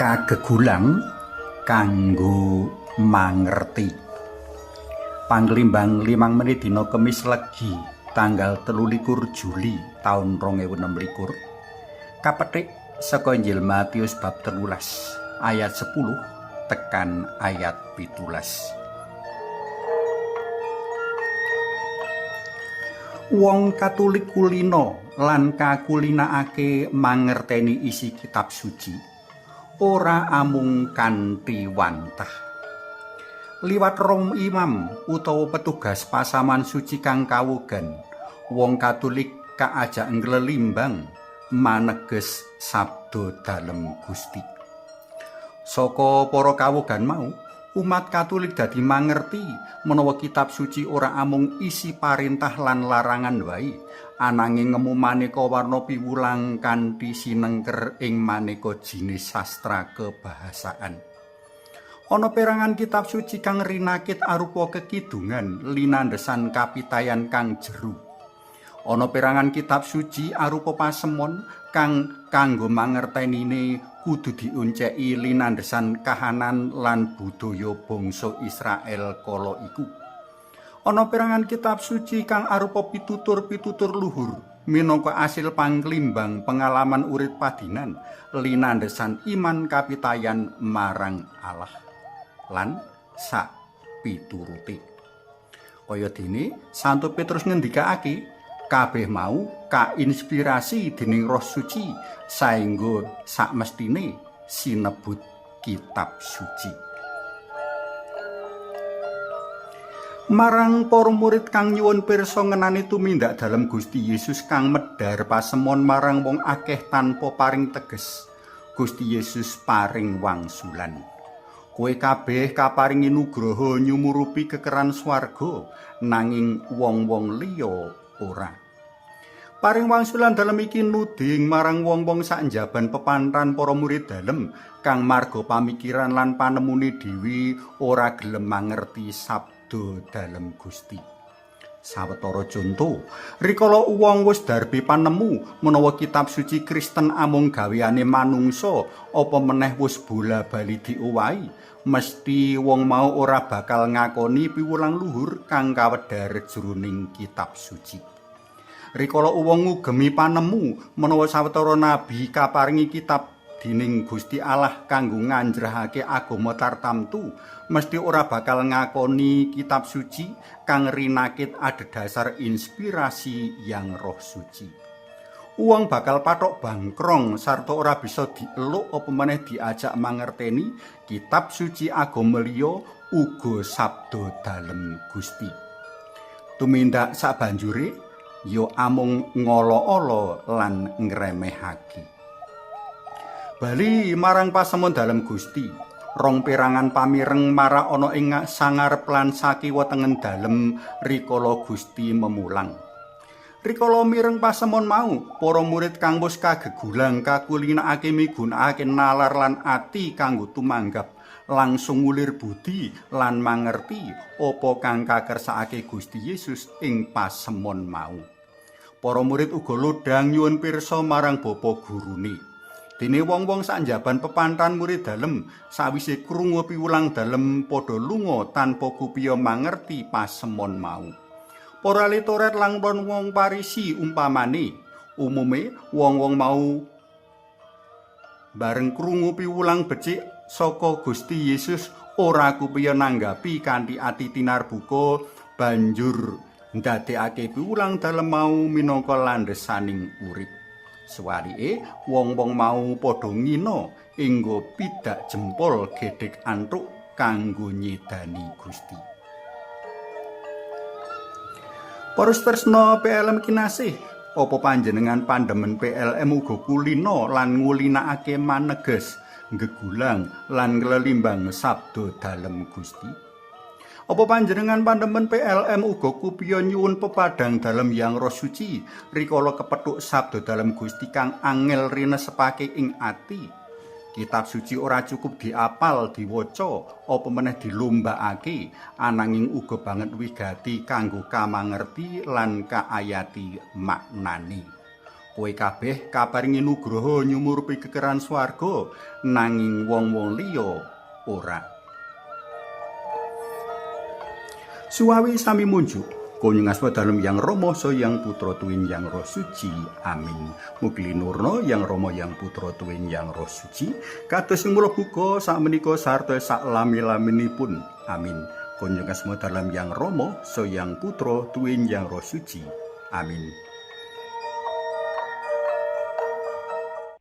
kagegulang kanggo mangerti. Panglimbang 5 menit dina Kemis Legi tanggal 23 Juli taun 2026 kapetik saka Injil Matius bab 13 ayat 10 tekan ayat 17. Wong Katolik kulina lan kakulinakake mangerteni isi kitab suci ora amung kanthi wantah. Liwat rom imam utawa petugas pasaman suci kang kawogan, wong Katolik kaajak nglelimbang maneges sabda dalem Gusti. Saka para kawogan mau, umat Katolik dadi mangerti menawa kitab suci ora amung isi parintah lan larangan wae, ananging ngemu maneka warna piwulang kanthi sinengker ing maneka jinis sastra kebahasaan. Ana perangan kitab suci kang rinakit arupa kekidungan linandesan kapitayan kang jeru. Ana perangan kitab suci arupa pasemon kang kanggo mangertenine kudu diunceki linandesan kahanan lan budaya bangsa Israel kala iku. Ana perangan kitab suci kang arupa pitutur-pitutur luhur minangka asil panglimbang pengalaman urip padinan linandesan iman kapitayan marang Allah lan sak piturute. Kaya dene Santo Petrus ngendikake, kabeh mau kainspirasi dening Roh Suci saengga sakmestine sinebut kitab suci. Marang para murid kang nyuwun pirsa ngenani tumindak dalem Gusti Yesus kang medhar pasemon marang wong akeh tanpa paring teges, Gusti Yesus paring wangsulan. Kowe kabeh kaparingi nugraha nyumurupi kekeran swarga, nanging wong-wong liya ora. Paring wangsulan dalem iki nuding marang wong-wong sak njaban pepantran para murid dalem kang marga pamikiran lan panemune dhewe ora gelem mangerti sabda dalem Gusti. Sawetara conto, rikala wong wis darbe panemu menawa kitab suci Kristen amung gaweane manungsa apa meneh wis bola-bali diowahi, mesti wong mau ora bakal ngakoni piwulang luhur kang kawedhar jroning kitab suci. Rikala wong ngugemi panemu menawa sawetara nabi kaparingi kitab dening Gusti Allah kanggo nganjrahake agama tartamtu, mesti ora bakal ngakoni kitab suci kang rinakit adhedhasar inspirasi yang Roh Suci. Uang bakal patok bangkrong sarta ora bisa dieluk apa meneh diajak mangerteni kitab suci agama liya uga sabda dalem Gusti. Tumindak sabanjure ya amung ngolo-olo lan ngremehake. Bali marang pasemon dalem Gusti, rong perangan pamireng mara ana ing sangarep lan sakiwa tengen dalem rikala Gusti memulang. Rikala mireng pasemon mau, para murid kang wis kagegulang kakulinakake migunakake nalar lan ati kanggo tumanggap langsung ngulir budi lan mangerti apa kang kakersakake Gusti Yesus ing pasemon mau. Para murid uga lodang nyuwun pirsa marang bapa gurune. Dene wong-wong sak njaban pepanthan murid dalem sawise krungu piwulang dalem padha lunga tanpa kupiya mangerti pasemon mau. Para litoret lan wong Parisi umpamane, umume wong-wong mau bareng krungu piwulang becik saka Gusti Yesus ora kupiya nanggapi kanthi ati tinarbuka banjur ndadekake piwulang dalem mau minangka landhesaning urip. Suwarike wong-wong mau padha ngina enggo pidak jempol gedhek antuk kanggo nyedani Gusti. Para tresna PLM kinasih, apa panjenengan pandemen PLM uga kulina lan ngulinakake maneges, gegulang lan nglelimbang sabda dalem Gusti? Apa panjenengan pandemen PLM uga kupiya nyuwun pepadang dalem Yang Roh Suci rikala kepethuk sabda dalem Gusti kang angel rinesepake ing ati? Kitab suci ora cukup diapal, diwaca, apa meneh dilombakake, ananging uga banget wigati kanggo kamangerti lan kaayati maknane. Kowe kabeh kaparingi nugraha nyumurupi kekeran swarga, nanging wong-wong liya ora. Suwawi sami munjuk, konyung asma dalem Yang Rama so Yang Putra Tuwin Yang Roh Suci. Amin. Mugi nurna Yang Rama Yang Putra Tuwin Yang Roh Suci, kados ing mula buka sakmenika sarta sak lami-laminipun. Amin. Konyung asma dalem Yang Rama so Yang Putra Tuwin Yang Roh Suci. Amin.